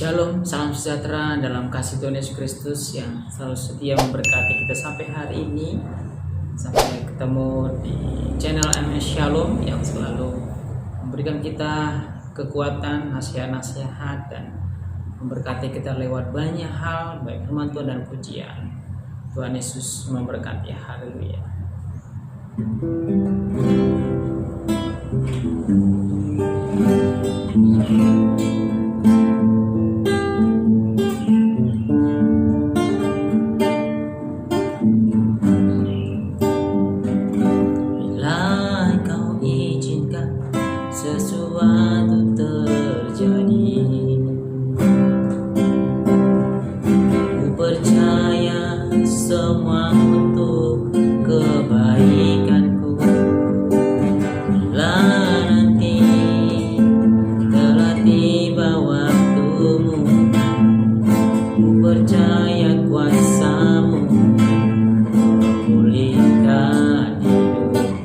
Shalom, salam sejahtera dalam kasih Tuhan Yesus Kristus yang selalu setia memberkati kita sampai hari ini. Sampai ketemu di channel MS Shalom yang selalu memberikan kita kekuatan, nasihat-nasihat, dan memberkati kita lewat banyak hal, baik firman Tuhan dan pujian. Tuhan Yesus memberkati. Haleluya. Sesuatu terjadi, ku percaya semua untuk kebaikanku. Bila nanti telah tiba waktumu, ku percaya kuasa-Mu memulihkan hidupku.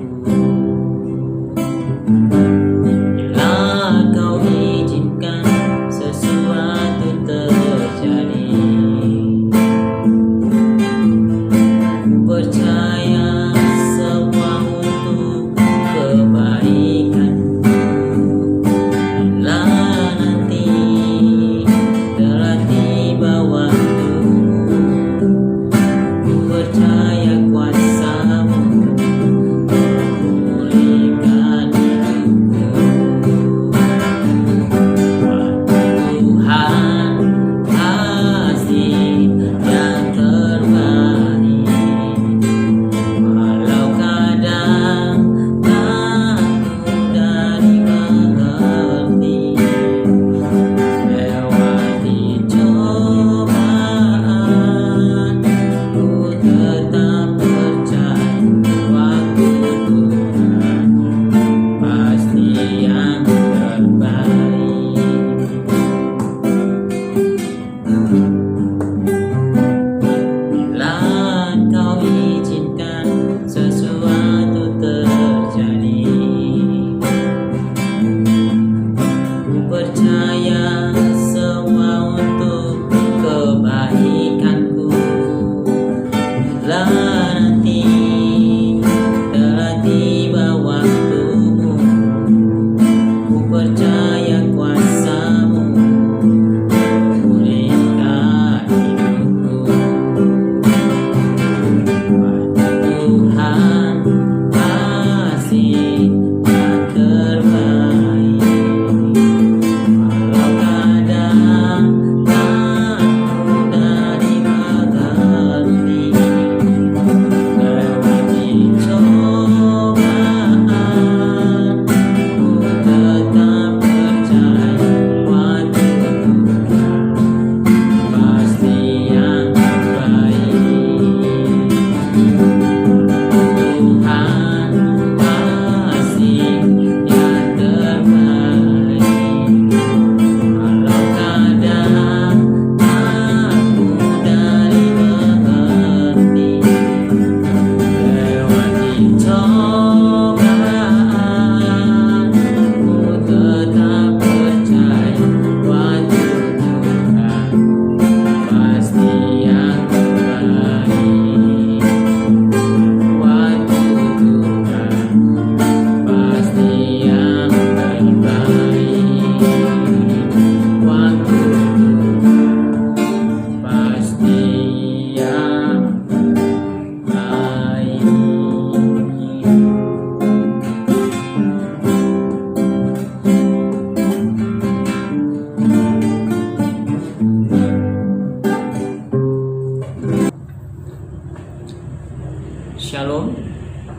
Shalom,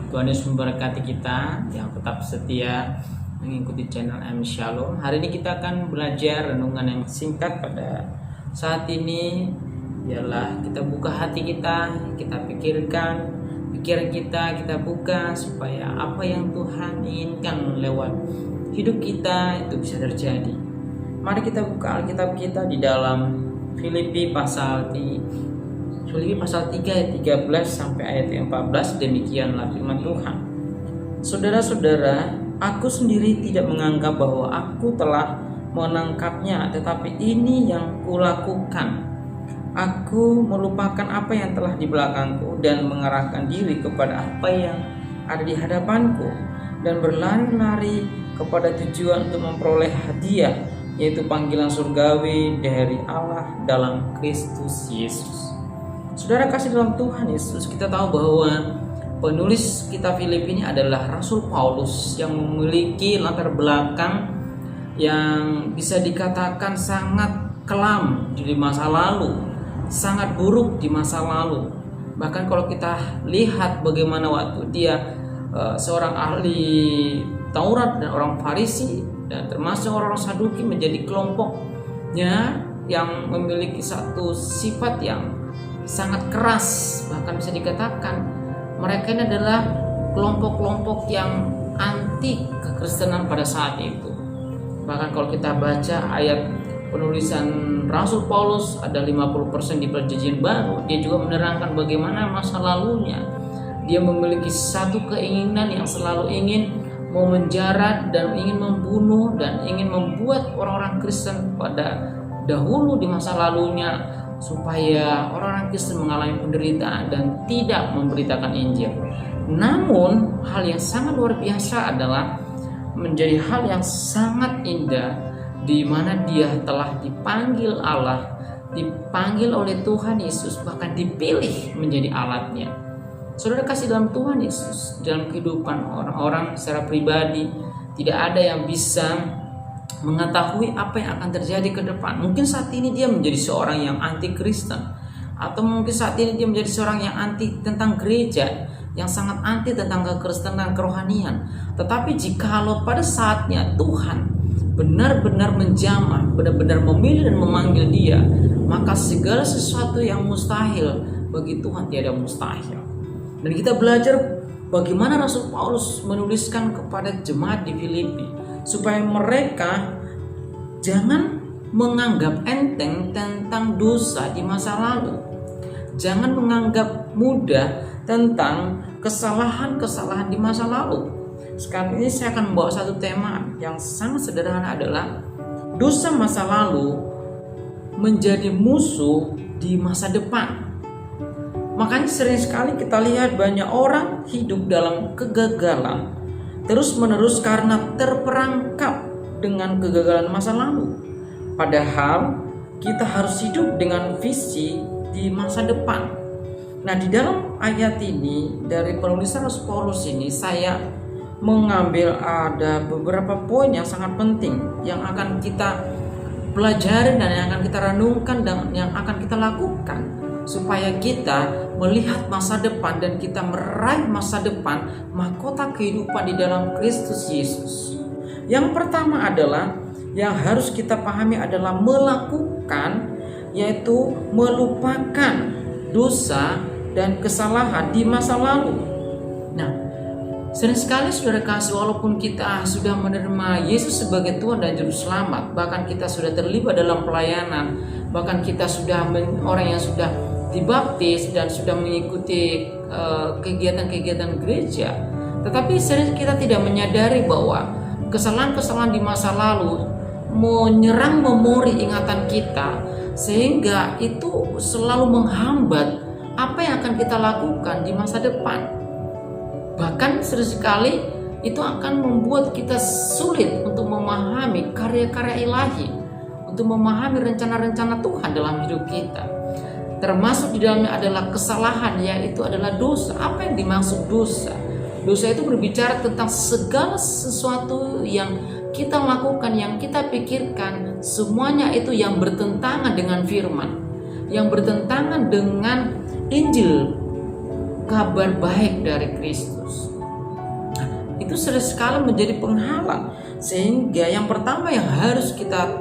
Tuhan Yesus memberkati kita yang tetap setia mengikuti channel M Shalom. Hari ini kita akan belajar renungan yang singkat pada saat ini Biarlah kita buka hati kita pikirkan pikiran kita buka supaya apa yang Tuhan inginkan lewat hidup kita itu bisa terjadi. Mari kita buka Alkitab kita di dalam Filipi pasal 3 ayat 13 sampai ayat 14. Demikianlah firman Tuhan. Saudara-saudara, aku sendiri tidak menganggap bahwa aku telah menangkapnya, tetapi ini yang kulakukan. Aku melupakan apa yang telah di belakangku dan mengarahkan diri kepada apa yang ada di hadapanku, dan berlari-lari kepada tujuan untuk memperoleh hadiah, yaitu panggilan surgawi dari Allah dalam Kristus Yesus. Saudara kasih dalam Tuhan Yesus, kita tahu bahwa penulis kitab Filipi ini adalah Rasul Paulus yang memiliki latar belakang yang bisa dikatakan sangat kelam di masa lalu, sangat buruk di masa lalu. Bahkan kalau kita lihat bagaimana waktu dia seorang ahli Taurat dan orang Farisi dan termasuk orang Saduki menjadi kelompoknya yang memiliki satu sifat yang sangat keras. Bahkan bisa dikatakan mereka ini adalah kelompok-kelompok yang anti kekristenan pada saat itu. Bahkan kalau kita baca ayat penulisan Rasul Paulus ada 50% di Perjanjian Baru, dia juga menerangkan bagaimana masa lalunya. Dia memiliki satu keinginan yang selalu ingin memenjara dan ingin membunuh dan ingin membuat orang-orang Kristen pada dahulu di masa lalunya supaya orang-orang Kristen mengalami penderitaan dan tidak memberitakan Injil. Namun hal yang sangat luar biasa adalah menjadi hal yang sangat indah, di mana dia telah dipanggil Allah, dipanggil oleh Tuhan Yesus, bahkan dipilih menjadi alatnya. Saudara kasih dalam Tuhan Yesus, dalam kehidupan orang-orang secara pribadi, tidak ada yang bisa mengetahui apa yang akan terjadi ke depan. Mungkin saat ini dia menjadi seorang yang anti Kristen, atau mungkin saat ini dia menjadi seorang yang anti tentang gereja, yang sangat anti tentang kekristenan, kerohanian. Tetapi jikalau pada saatnya Tuhan benar-benar menjamah, benar-benar memilih dan memanggil dia, maka segala sesuatu yang mustahil bagi Tuhan tiada mustahil. Dan kita belajar bagaimana Rasul Paulus menuliskan kepada jemaat di Filipi supaya mereka jangan menganggap enteng tentang dosa di masa lalu. Jangan menganggap mudah tentang kesalahan-kesalahan di masa lalu. Sekarang ini saya akan membawa satu tema yang sangat sederhana, adalah dosa masa lalu menjadi musuh di masa depan. Makanya sering sekali kita lihat banyak orang hidup dalam kegagalan terus-menerus karena terperangkap dengan kegagalan masa lalu. Padahal kita harus hidup dengan visi di masa depan. Nah, di dalam ayat ini dari penulisan Rasul Paulus ini, saya mengambil ada beberapa poin yang sangat penting yang akan kita pelajari dan yang akan kita renungkan dan yang akan kita lakukan supaya kita melihat masa depan dan kita meraih masa depan, mahkota kehidupan di dalam Kristus Yesus. Yang pertama adalah yang harus kita pahami adalah melakukan, yaitu melupakan dosa dan kesalahan di masa lalu. Nah, sering sekali saudara kasih, walaupun kita sudah menerima Yesus sebagai Tuhan dan Juru Selamat, bahkan kita sudah terlibat dalam pelayanan, bahkan kita sudah orang yang sudah dibaptis dan sudah mengikuti kegiatan-kegiatan gereja, tetapi sering kita tidak menyadari bahwa kesalahan-kesalahan di masa lalu menyerang memori ingatan kita, sehingga itu selalu menghambat apa yang akan kita lakukan di masa depan. Bahkan seringkali itu akan membuat kita sulit untuk memahami karya-karya ilahi, untuk memahami rencana-rencana Tuhan dalam hidup kita. Termasuk di dalamnya adalah kesalahan, yaitu adalah dosa. Apa yang dimaksud dosa? Dosa itu berbicara tentang segala sesuatu yang kita lakukan, yang kita pikirkan, semuanya itu yang bertentangan dengan firman, yang bertentangan dengan Injil, kabar baik dari Kristus. Nah, itu sering sekali menjadi penghalang. Sehingga yang pertama yang harus kita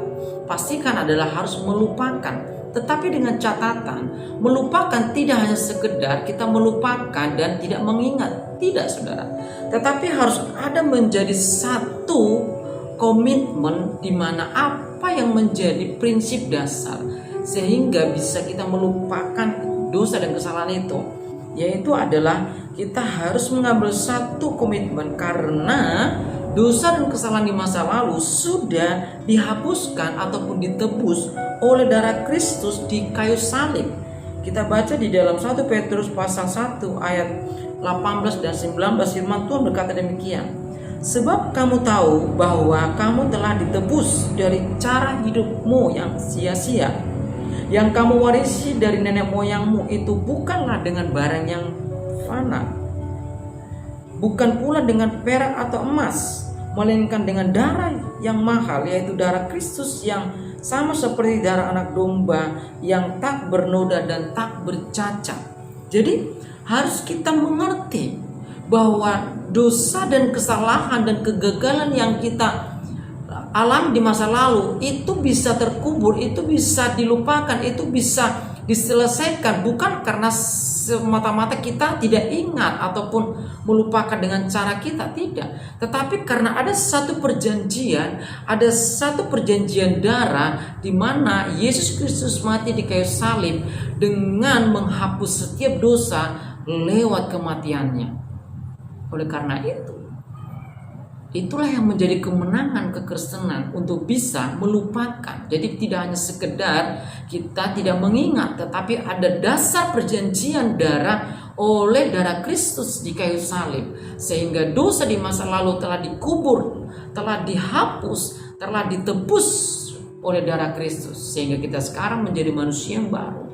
pastikan adalah harus melupakan Tetapi dengan catatan, melupakan tidak hanya sekedar kita melupakan dan tidak mengingat, tidak saudara. Tetapi harus ada menjadi satu komitmen di mana apa yang menjadi prinsip dasar sehingga bisa kita melupakan dosa dan kesalahan itu, yaitu adalah kita harus mengambil satu komitmen karena dosa dan kesalahan di masa lalu sudah dihapuskan ataupun ditebus oleh darah Kristus di kayu salib. Kita baca di dalam 1 Petrus pasal 1 ayat 18 dan 19, firman Tuhan berkata demikian. Sebab kamu tahu bahwa kamu telah ditebus dari cara hidupmu yang sia-sia, yang kamu warisi dari nenek moyangmu itu bukanlah dengan barang yang fana, bukan pula dengan perak atau emas, melainkan dengan darah yang mahal, yaitu darah Kristus yang sama seperti darah anak domba yang tak bernoda dan tak bercacat. Jadi harus kita mengerti bahwa dosa dan kesalahan dan kegagalan yang kita alami di masa lalu itu bisa terkubur, itu bisa dilupakan, itu bisa diselesaikan bukan karena semata-mata kita tidak ingat ataupun melupakan dengan cara kita, tidak, tetapi karena ada satu perjanjian, darah di mana Yesus Kristus mati di kayu salib dengan menghapus setiap dosa lewat kematiannya. Oleh karena itu, itulah yang menjadi kemenangan kekristenan untuk bisa melupakan. Jadi tidak hanya sekedar kita tidak mengingat, tetapi ada dasar perjanjian darah oleh darah Kristus di kayu salib, sehingga dosa di masa lalu telah dikubur, telah dihapus, telah ditebus oleh darah Kristus, sehingga kita sekarang menjadi manusia yang baru.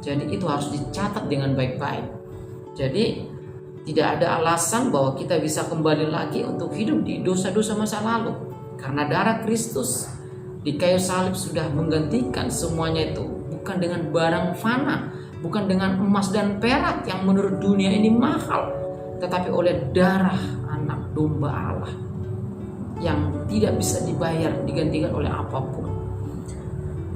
Jadi itu harus dicatat dengan baik-baik. Jadi tidak ada alasan bahwa kita bisa kembali lagi untuk hidup di dosa-dosa masa lalu. Karena darah Kristus di kayu salib sudah menggantikan semuanya itu. Bukan dengan barang fana, bukan dengan emas dan perak yang menurut dunia ini mahal, tetapi oleh darah anak domba Allah yang tidak bisa dibayar, digantikan oleh apapun.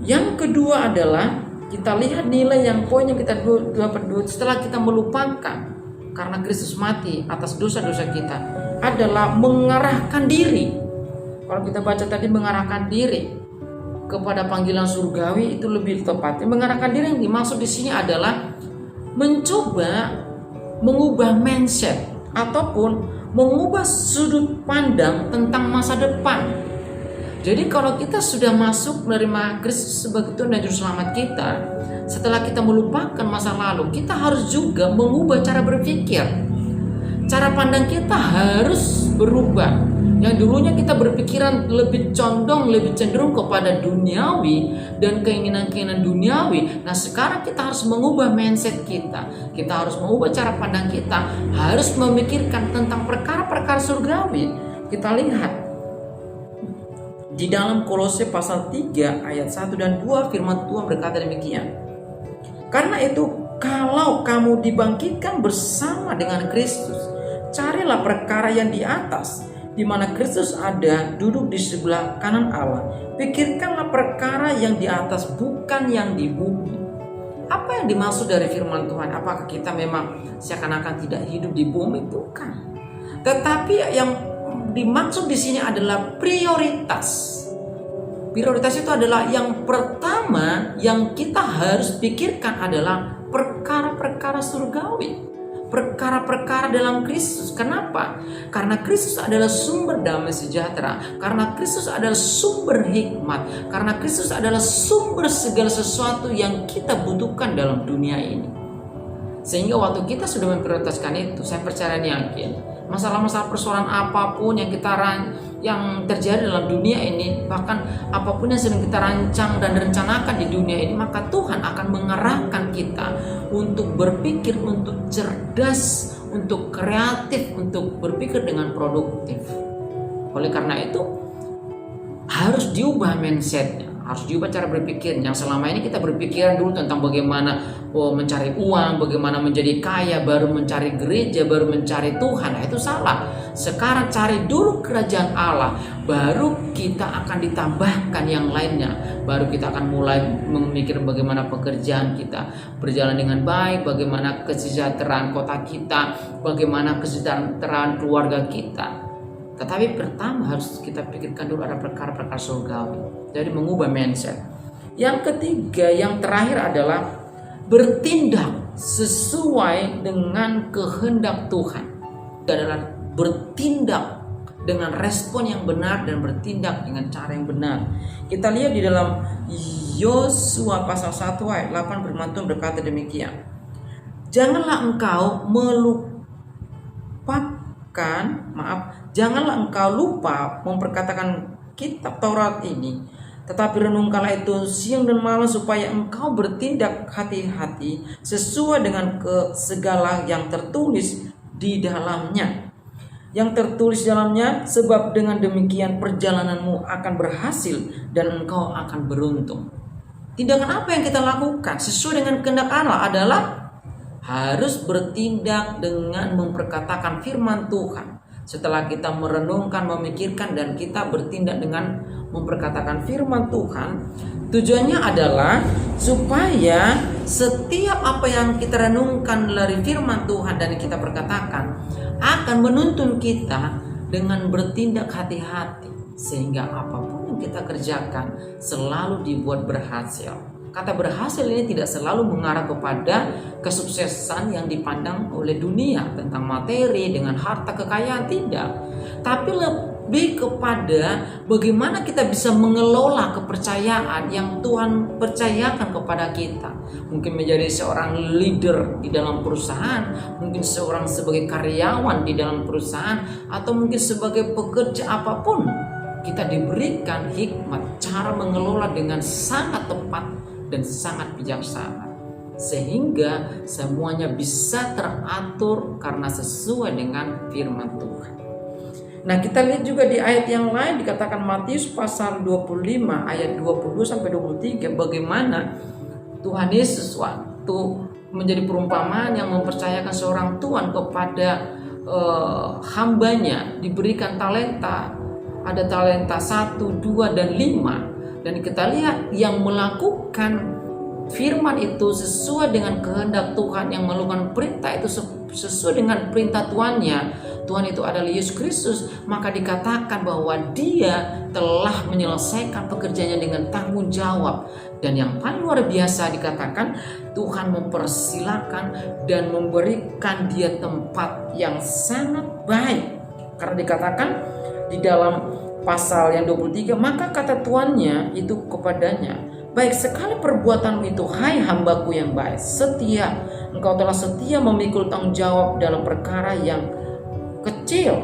Yang kedua adalah kita lihat nilai poin yang kita dapat setelah kita melupakan karena Kristus mati atas dosa-dosa kita adalah mengarahkan diri. Kalau kita baca tadi mengarahkan diri kepada panggilan surgawi itu lebih tepatnya. Mengarahkan diri yang dimaksud di sini adalah mencoba mengubah mindset ataupun mengubah sudut pandang tentang masa depan. Jadi kalau kita sudah masuk menerima Kristus sebagai Tuhan dan Juru Selamat kita, setelah kita melupakan masa lalu, kita harus juga mengubah cara berpikir. Cara pandang kita harus berubah. Yang dulunya kita berpikiran lebih condong, lebih cenderung kepada duniawi dan keinginan-keinginan duniawi. Nah sekarang kita harus mengubah mindset kita. Kita harus mengubah cara pandang kita. Harus memikirkan tentang perkara-perkara surgawi. Kita lihat di dalam Kolose pasal 3 ayat 1 dan 2 firman Tuhan berkata demikian. Karena itu kalau kamu dibangkitkan bersama dengan Kristus, carilah perkara yang di atas, di mana Kristus ada duduk di sebelah kanan Allah. Pikirkanlah perkara yang di atas, bukan yang di bumi. Apa yang dimaksud dari firman Tuhan? Apakah kita memang seakan-akan tidak hidup di bumi? Bukan. Tetapi yang dimaksud di sini adalah prioritas. Prioritas itu adalah yang pertama yang kita harus pikirkan adalah perkara-perkara surgawi, perkara-perkara dalam Kristus. Kenapa? Karena Kristus adalah sumber damai sejahtera, karena Kristus adalah sumber hikmat, karena Kristus adalah sumber segala sesuatu yang kita butuhkan dalam dunia ini. Sehingga waktu kita sudah memprioritaskan itu, saya percaya dan yakin masalah-masalah persoalan apapun yang terjadi dalam dunia ini, bahkan apapun yang sedang kita rancang dan rencanakan di dunia ini, maka Tuhan akan mengarahkan kita untuk berpikir, untuk cerdas, untuk kreatif, untuk berpikir dengan produktif. Oleh karena itu harus diubah mindsetnya, harus diubah cara berpikir. Yang selama ini kita berpikiran dulu tentang bagaimana mencari uang, bagaimana menjadi kaya, baru mencari gereja, baru mencari Tuhan. Nah, itu salah. Sekarang cari dulu kerajaan Allah, baru kita akan ditambahkan yang lainnya. Baru kita akan mulai memikir bagaimana pekerjaan kita berjalan dengan baik, bagaimana kesejahteraan kota kita, bagaimana kesejahteraan keluarga kita. Tetapi pertama harus kita pikirkan dulu ada perkara-perkara surgawi. Jadi mengubah mindset. Yang ketiga, yang terakhir adalah bertindak sesuai dengan kehendak Tuhan. Itu adalah bertindak dengan respon yang benar dan bertindak dengan cara yang benar. Kita lihat di dalam Yosua pasal 1 ayat 8 firman Tuhan berkata demikian. Janganlah engkau janganlah engkau lupa memperkatakan kitab Taurat ini, tetapi renungkanlah itu siang dan malam supaya engkau bertindak hati-hati sesuai dengan segala yang tertulis di dalamnya. Yang tertulis dalamnya, sebab dengan demikian perjalananmu akan berhasil dan engkau akan beruntung. Tindakan apa yang kita lakukan sesuai dengan kehendak Allah adalah harus bertindak dengan memperkatakan firman Tuhan. Setelah kita merenungkan, memikirkan, dan kita bertindak dengan memperkatakan firman Tuhan, tujuannya adalah supaya setiap apa yang kita renungkan dari firman Tuhan dan kita perkatakan akan menuntun kita dengan bertindak hati-hati, sehingga apapun yang kita kerjakan selalu dibuat berhasil. Kata berhasil ini tidak selalu mengarah kepada kesuksesan yang dipandang oleh dunia tentang materi dengan harta kekayaan, tidak. Tapi lebih kepada bagaimana kita bisa mengelola kepercayaan yang Tuhan percayakan kepada kita. Mungkin menjadi seorang leader di dalam perusahaan, mungkin seorang sebagai karyawan di dalam perusahaan, atau mungkin sebagai pekerja apapun. Kita diberikan hikmat cara mengelola dengan sangat tepat dan sangat bijaksana, sehingga semuanya bisa teratur karena sesuai dengan firman Tuhan. Nah, kita lihat juga di ayat yang lain dikatakan Matius pasal 25 ayat 22 sampai 23 bagaimana Tuhan Yesus waktu menjadi perumpamaan yang mempercayakan seorang tuan kepada hambanya diberikan talenta. Ada talenta 1, 2, dan 5. Dan kita lihat yang melakukan firman itu sesuai dengan kehendak Tuhan, yang melakukan perintah itu sesuai dengan perintah tuannya. Tuhan itu adalah Yesus Kristus. Maka dikatakan bahwa dia telah menyelesaikan pekerjaannya dengan tanggung jawab. Dan yang paling luar biasa dikatakan Tuhan mempersilakan dan memberikan dia tempat yang sangat baik. Karena dikatakan di dalam pasal yang 23, maka kata tuannya itu kepadanya, baik sekali perbuatanmu itu, hai hambaku yang baik, setia. Engkau telah setia memikul tanggung jawab dalam perkara yang kecil.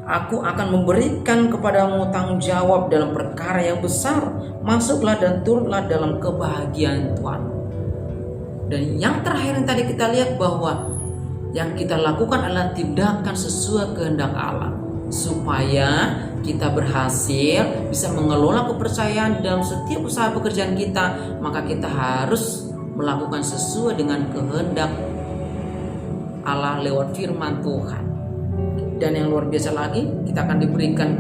Aku akan memberikan kepadamu tanggung jawab dalam perkara yang besar. Masuklah dan turutlah dalam kebahagiaan Tuhan. Dan yang terakhir yang tadi kita lihat bahwa yang kita lakukan adalah tindakan sesuai kehendak Allah, supaya kita berhasil bisa mengelola kepercayaan dalam setiap usaha pekerjaan kita. Maka kita harus melakukan sesuai dengan kehendak Allah lewat firman Tuhan. Dan yang luar biasa lagi, kita akan diberikan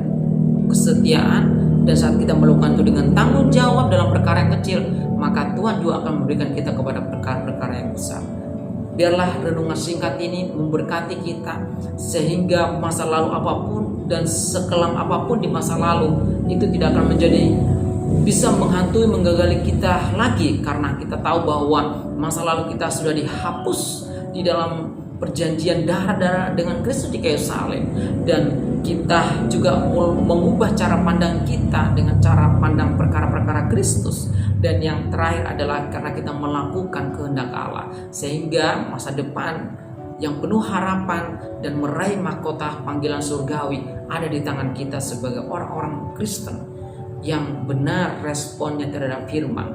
kesetiaan. Dan saat kita melakukan itu dengan tanggung jawab dalam perkara yang kecil, maka Tuhan juga akan memberikan kita kepada perkara-perkara yang besar. Biarlah renungan singkat ini memberkati kita, sehingga masa lalu apapun dan sekelam apapun di masa lalu itu tidak akan menjadi bisa menghantui, menggagali kita lagi, karena kita tahu bahwa masa lalu kita sudah dihapus di dalam perjanjian darah dengan Kristus di kayu salib. Dan kita juga mengubah cara pandang kita dengan cara pandang perkara-perkara Kristus. Dan yang terakhir adalah karena kita melakukan kehendak Allah, sehingga masa depan yang penuh harapan dan meraih mahkota panggilan surgawi ada di tangan kita sebagai orang-orang Kristen yang benar responnya terhadap firman.